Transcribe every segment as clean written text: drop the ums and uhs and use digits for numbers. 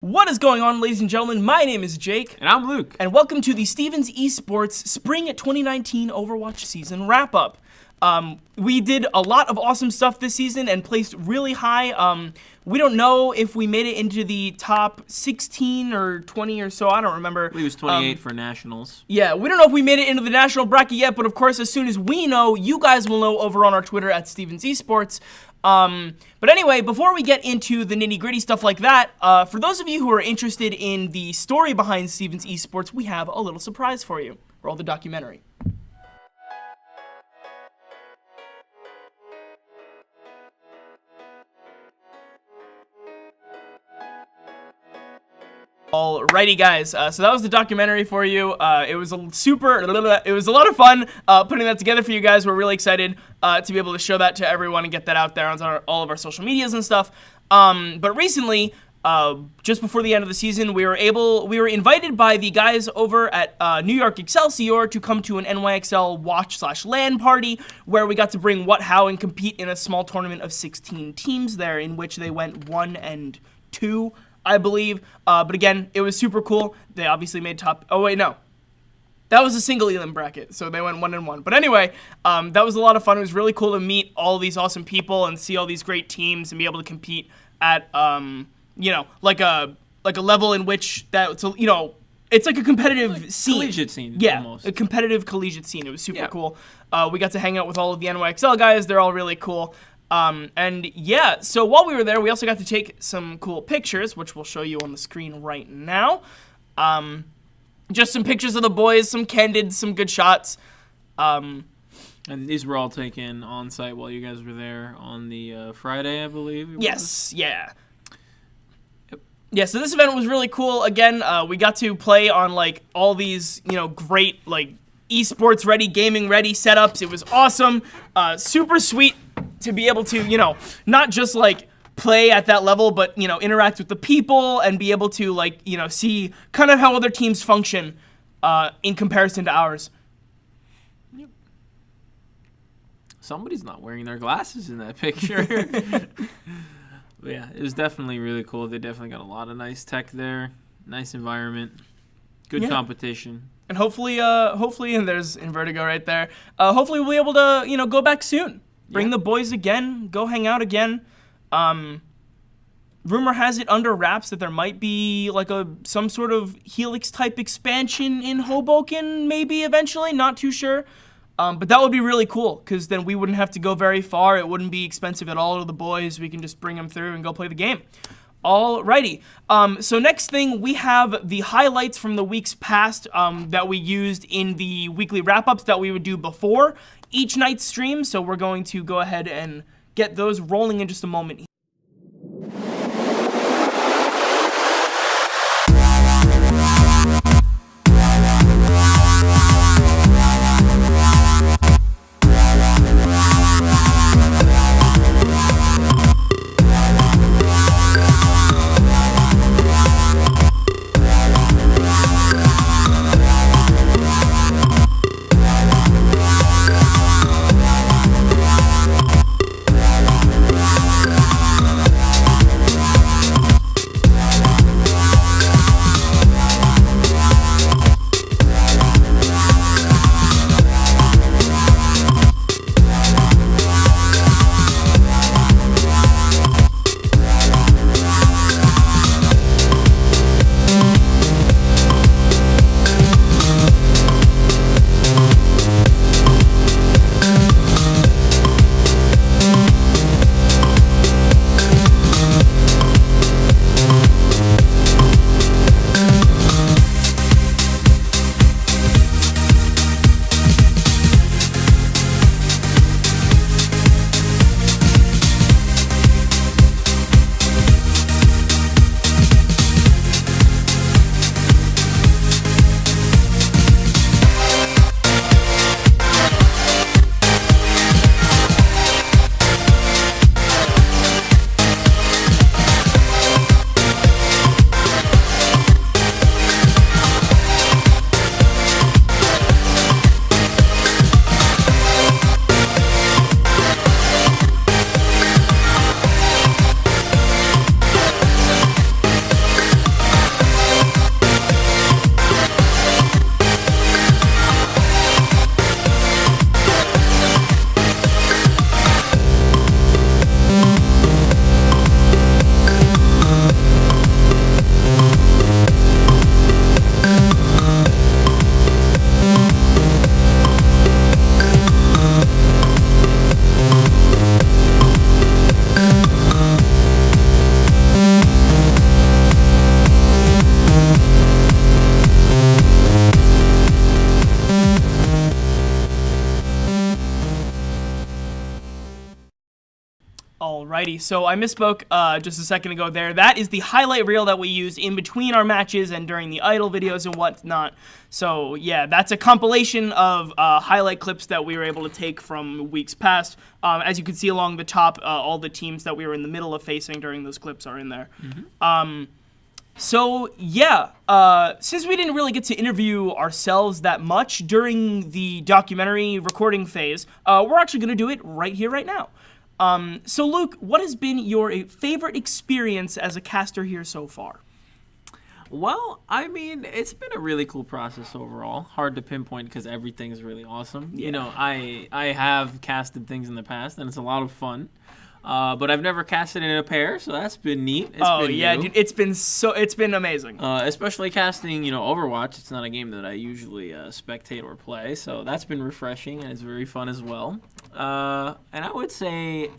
What is going on, ladies and gentlemen? My name is Jake. And I'm Luke. And welcome to the Stevens Esports Spring 2019 Overwatch season wrap-up. We did a lot of awesome stuff this season and placed really high. We don't know if we made it into the top 16 or 20 or so. I don't remember. I believe it was 28 for nationals. Yeah, we don't know if we made it into the national bracket yet, but of course, as soon as we know, you guys will know over on our Twitter at Stevens Esports. But anyway, before we get into the nitty-gritty stuff like that, for those of you who are interested in the story behind Stevens Esports, we have a little surprise for you. Roll the documentary. Alrighty, guys. So that was the documentary for you. It was a lot of fun putting that together for you guys. We're really excited to be able to show that to everyone and get that out there on all of our social medias and stuff. But recently, just before the end of the season, we were invited by the guys over at New York Excelsior to come to an NYXL watch/LAN party where we got to bring What How and compete in a small tournament of 16 teams there, in which they went 1 and 2. I believe, but again, it was super cool. They obviously made top. Oh wait, no, that was a single elim bracket, so they went 1 and 1. But anyway, that was a lot of fun. It was really cool to meet all these awesome people and see all these great teams and be able to compete at, like a level in which that, so, it's like a competitive scene. Collegiate scene, yeah, almost. A competitive collegiate scene. It was super cool. We got to hang out with all of the NYXL guys. They're all really cool. And yeah, so while we were there, we also got to take some cool pictures, which we'll show you on the screen right now. Just some pictures of the boys, some candid, some good shots. And these were all taken on site while you guys were there on the Friday, I believe. Yes, yeah. Yep. Yeah, so this event was really cool. Again, we got to play on like all these, great like esports ready, gaming ready setups. It was awesome. Super sweet to be able to, not just like play at that level, but, interact with the people and be able to like, see kind of how other teams function in comparison to ours. Yep. Somebody's not wearing their glasses in that picture. But yeah, it was definitely really cool. They definitely got a lot of nice tech there. Nice environment. Good competition. And hopefully, and there's Invertigo right there. Hopefully we'll be able to, go back soon. Bring the boys again. Go hang out again. Rumor has it under wraps that there might be like some sort of Helix type expansion in Hoboken, maybe eventually. Not too sure. But that would be really cool because then we wouldn't have to go very far. It wouldn't be expensive at all to the boys. We can just bring them through and go play the game. Alrighty. So next thing, we have the highlights from the weeks past that we used in the weekly wrap-ups that we would do before each night's stream. So we're going to go ahead and get those rolling in just a moment. Alrighty, so I misspoke just a second ago there. That is the highlight reel that we use in between our matches and during the idle videos and whatnot. So yeah, that's a compilation of highlight clips that we were able to take from weeks past. As you can see along the top, all the teams that we were in the middle of facing during those clips are in there. So yeah, since we didn't really get to interview ourselves that much during the documentary recording phase, we're actually going to do it right here, right now. So Luke, what has been your favorite experience as a caster here so far? Well, I mean, it's been a really cool process overall. Hard to pinpoint because everything's really awesome. Yeah. You know, I have casted things in the past, and it's a lot of fun. But I've never casted in a pair, so that's been neat. It's been new. Dude, it's been amazing. Especially casting, Overwatch. It's not a game that I usually spectate or play, so that's been refreshing and it's very fun as well. And I would say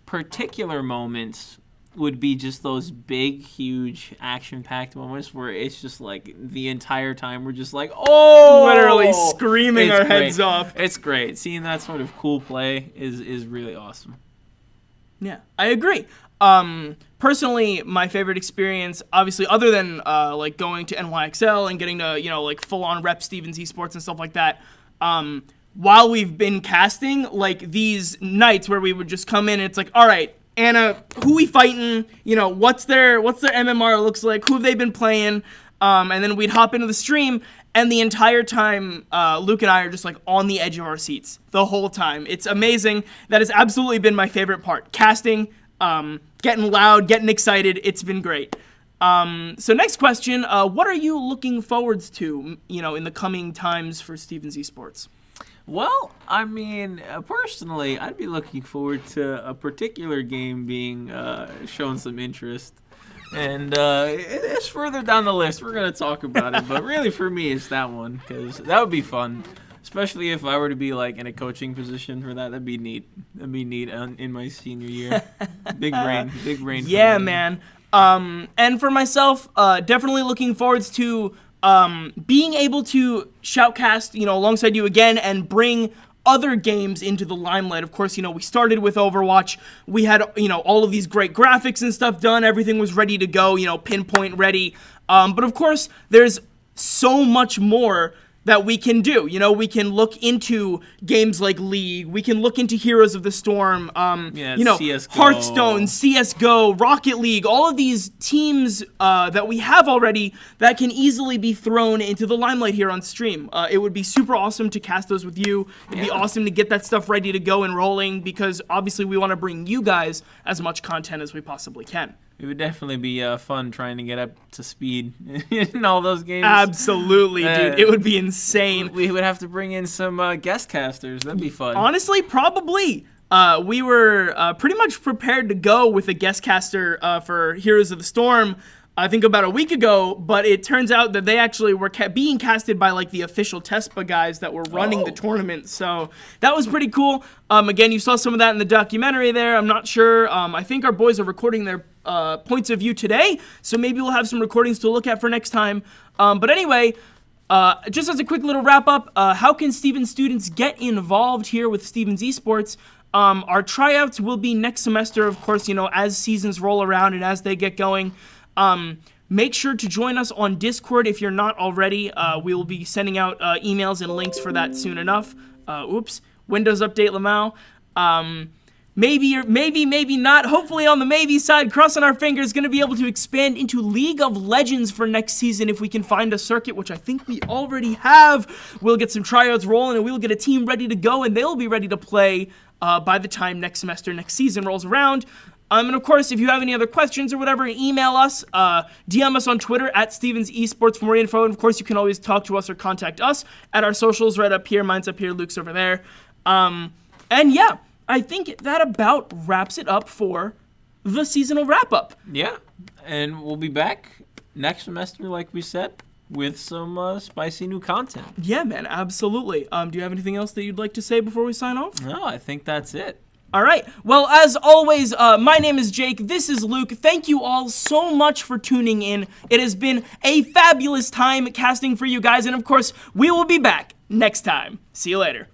particular moments would be just those big, huge, action-packed moments where it's just like the entire time we're just like, oh! Literally screaming our heads off. It's great. Seeing that sort of cool play is really awesome. Yeah, I agree. Personally, my favorite experience, obviously, other than like going to NYXL and getting to like full-on rep Stevens Esports and stuff like that, while we've been casting, like these nights where we would just come in and it's like, all right, Anna, who we fighting? What's their MMR looks like? Who have they been playing? And then we'd hop into the stream, and the entire time, Luke and I are just like on the edge of our seats the whole time. It's amazing. That has absolutely been my favorite part. Casting, getting loud, getting excited. It's been great. So next question, what are you looking forward to, in the coming times for Stevens Esports? Well, I mean, personally, I'd be looking forward to a particular game being shown some interest. And it's further down the list. We're going to talk about it. But really, for me, it's that one. Because that would be fun. Especially if I were to be, like, in a coaching position for that. That'd be neat. That'd be neat in my senior year. Big brain. Yeah, man. And for myself, definitely looking forward to being able to shoutcast, alongside you again and bring other games into the limelight. Of course, we started with Overwatch. We had, all of these great graphics and stuff done. Everything was ready to go, pinpoint ready. But of course, there's so much more that we can do. We can look into games like League. We can look into Heroes of the Storm. CS:GO. Hearthstone, CS:GO, Rocket League. All of these teams that we have already that can easily be thrown into the limelight here on stream. It would be super awesome to cast those with you. It'd be awesome to get that stuff ready to go and rolling because obviously we want to bring you guys as much content as we possibly can. It would definitely be fun trying to get up to speed in all those games. Absolutely, dude. It would be insane. We would have to bring in some guest casters. That'd be fun. Honestly, probably. We were pretty much prepared to go with a guest caster for Heroes of the Storm, I think about a week ago, but it turns out that they actually were being casted by like the official TESPA guys that were running the tournament. So that was pretty cool. Again, you saw some of that in the documentary there. I'm not sure. I think our boys are recording their points of view today, so maybe we'll have some recordings to look at for next time. But anyway, just as a quick little wrap up, how can Stevens students get involved here with Stevens Esports? Our tryouts will be next semester, of course, as seasons roll around and as they get going. Make sure to join us on Discord if you're not already. We will be sending out emails and links for that soon enough. Windows Update Lamau. Maybe not. Hopefully on the maybe side, crossing our fingers, going to be able to expand into League of Legends for next season if we can find a circuit, which I think we already have. We'll get some tryouts rolling and we'll get a team ready to go and they'll be ready to play by the time next season rolls around. And of course, if you have any other questions or whatever, email us, DM us on Twitter at Stevens Esports for more info. And of course, you can always talk to us or contact us at our socials right up here. Mine's up here, Luke's over there. And yeah, I think that about wraps it up for the seasonal wrap-up. Yeah, and we'll be back next semester, like we said, with some spicy new content. Yeah, man, absolutely. Do you have anything else that you'd like to say before we sign off? No, I think that's it. All right. Well, as always, my name is Jake. This is Luke. Thank you all so much for tuning in. It has been a fabulous time casting for you guys. And of course, we will be back next time. See you later.